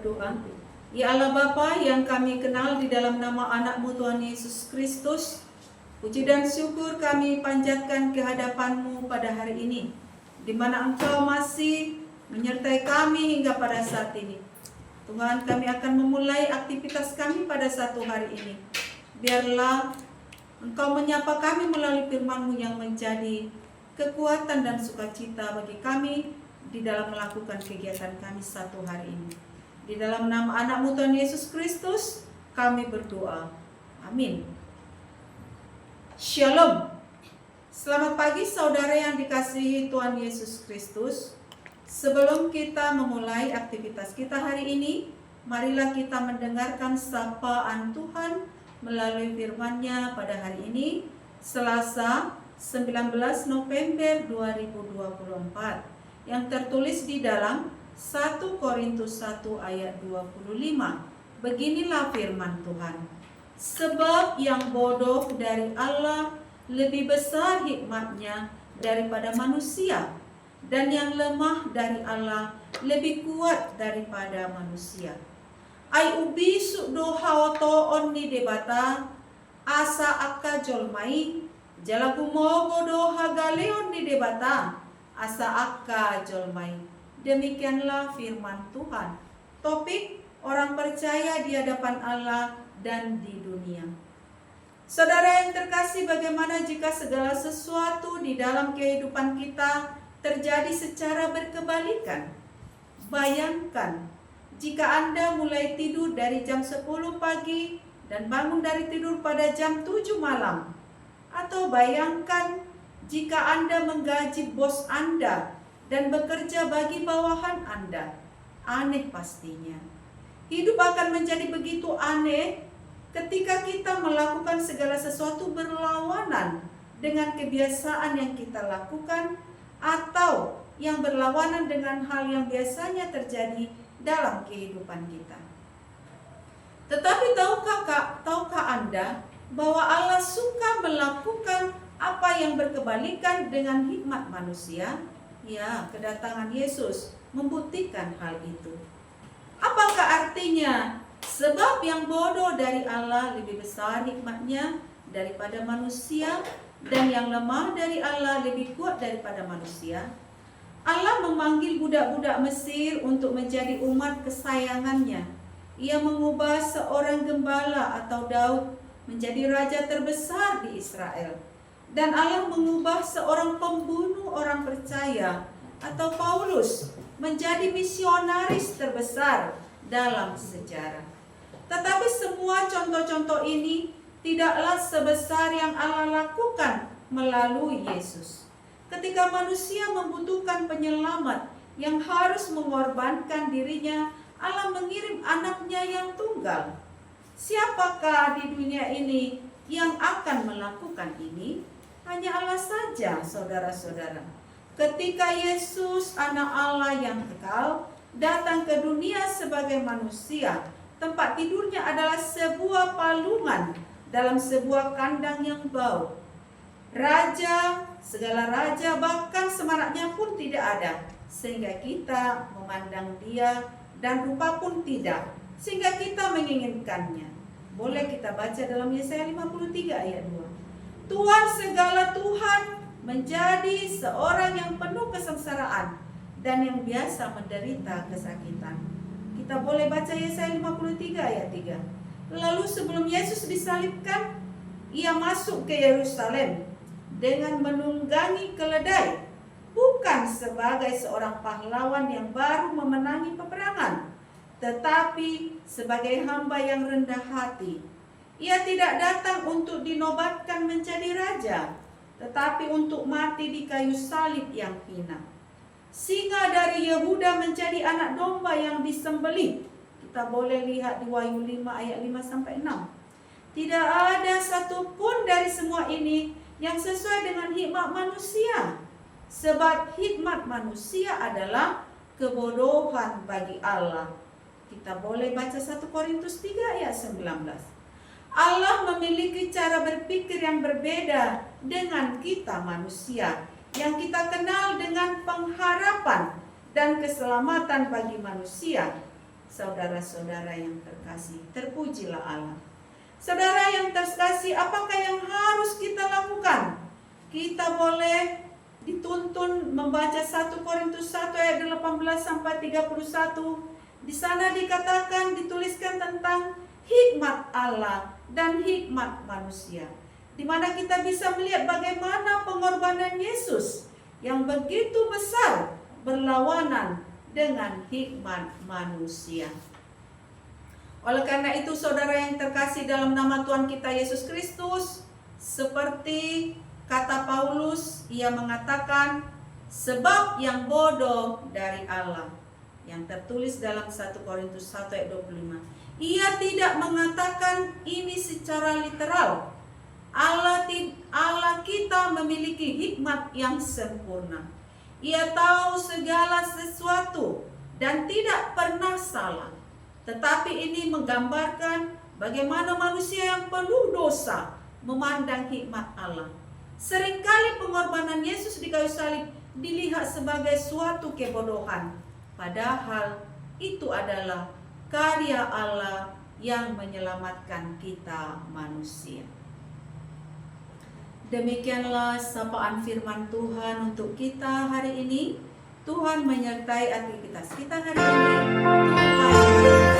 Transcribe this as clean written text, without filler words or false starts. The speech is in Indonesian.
berdoa. Ya Allah Bapa yang kami kenal di dalam nama anak-Mu Tuhan Yesus Kristus, puji dan syukur kami panjatkan ke hadapan-Mu pada hari ini, di mana Engkau masih menyertai kami hingga pada saat ini. Tuhan, kami akan memulai aktivitas kami pada satu hari ini. Biarlah Engkau menyapa kami melalui firman-Mu yang menjadi kekuatan dan sukacita bagi kami di dalam melakukan kegiatan kami satu hari ini. Di dalam nama anak-Mu Tuhan Yesus Kristus, kami berdoa. Amin. Shalom. Selamat pagi saudara yang dikasihi Tuhan Yesus Kristus. Sebelum kita memulai aktivitas kita hari ini, marilah kita mendengarkan sapaan Tuhan melalui firman-Nya pada hari ini, Selasa 19 November 2024, yang tertulis di dalam 1 Korintus 1 ayat 25. Beginilah firman Tuhan. Sebab yang bodoh dari Allah lebih besar hikmatnya daripada manusia, dan yang lemah dari Allah lebih kuat daripada manusia. Ai ubi sukdo hawato onni debata asa akka jolmai jalagu mogo do hagaleon di debata asa akka jolmai. Demikianlah firman Tuhan. Topik orang percaya di hadapan Allah dan di dunia. Saudara yang terkasih, bagaimana jika segala sesuatu di dalam kehidupan kita terjadi secara berkebalikan? Bayangkan jika Anda mulai tidur dari jam 10 pagi dan bangun dari tidur pada jam 7 malam. Atau bayangkan jika Anda menggaji bos Anda dan bekerja bagi bawahan Anda. Aneh pastinya. Hidup akan menjadi begitu aneh ketika kita melakukan segala sesuatu berlawanan dengan kebiasaan yang kita lakukan, atau yang berlawanan dengan hal yang biasanya terjadi dalam kehidupan kita. Tetapi tahukah Anda bahwa Allah suka melakukan apa yang berkebalikan dengan hikmat manusia? Ya, kedatangan Yesus membuktikan hal itu. Apakah artinya? Sebab yang bodoh dari Allah lebih besar hikmatnya daripada manusia, dan yang lemah dari Allah lebih kuat daripada manusia. Allah memanggil budak-budak Mesir untuk menjadi umat kesayangannya. Ia mengubah seorang gembala atau Daud menjadi raja terbesar di Israel. Dan Allah mengubah seorang pembunuh orang percaya atau Paulus menjadi misionaris terbesar dalam sejarah. Tetapi semua contoh-contoh ini tidaklah sebesar yang Allah lakukan melalui Yesus. Ketika manusia membutuhkan penyelamat yang harus mengorbankan dirinya, Allah mengirim anaknya yang tunggal. Siapakah di dunia ini yang akan melakukan ini? Hanya Allah saja, saudara-saudara. Ketika Yesus, anak Allah yang kekal, datang ke dunia sebagai manusia, tempat tidurnya adalah sebuah palungan dalam sebuah kandang yang bau. Raja, segala raja, bahkan semaraknya pun tidak ada, sehingga kita memandang dia, dan rupa pun tidak, sehingga kita menginginkannya. Boleh kita baca dalam Yesaya 53 ayat 2. Tuhan segala Tuhan menjadi seorang yang penuh kesengsaraan dan yang biasa menderita kesakitan. Kita boleh baca Yesaya 53 ayat 3. Lalu sebelum Yesus disalibkan, ia masuk ke Yerusalem dengan menunggangi keledai, bukan sebagai seorang pahlawan yang baru memenangi peperangan, tetapi sebagai hamba yang rendah hati. Ia tidak datang untuk dinobatkan menjadi raja, tetapi untuk mati di kayu salib yang hina. Singa dari Yehuda menjadi anak domba yang disembelih. Kita boleh lihat di Wahyu 5 ayat 5-6. Tidak ada satupun dari semua ini yang sesuai dengan hikmat manusia. Sebab hikmat manusia adalah kebodohan bagi Allah. Kita boleh baca 1 Korintus 3 ayat 19. Allah memiliki cara berpikir yang berbeda dengan kita manusia, yang kita kenal dengan pengharapan dan keselamatan bagi manusia. Saudara-saudara yang terkasih, terpujilah Allah. Saudara yang terkasih, apakah yang harus kita lakukan? Kita boleh dituntun membaca 1 Korintus 1 ayat 18 sampai 31. Di sana dikatakan, dituliskan tentang hikmat Allah dan hikmat manusia, di mana kita bisa melihat bagaimana pengorbanan Yesus yang begitu besar berlawanan dengan hikmat manusia. Oleh karena itu, saudara yang terkasih dalam nama Tuhan kita Yesus Kristus, seperti kata Paulus, ia mengatakan, sebab yang bodoh dari Allah, yang tertulis dalam 1 Korintus 1 ayat 25. Ia tidak mengatakan ini secara literal. Allah kita memiliki hikmat yang sempurna. Ia tahu segala sesuatu dan tidak pernah salah. Tetapi ini menggambarkan bagaimana manusia yang penuh dosa memandang hikmat Allah. Seringkali pengorbanan Yesus di kayu salib dilihat sebagai suatu kebodohan, padahal itu adalah karya Allah yang menyelamatkan kita manusia. Demikianlah sapaan firman Tuhan untuk kita hari ini. Tuhan menyertai aktivitas kita hari ini. Tuhan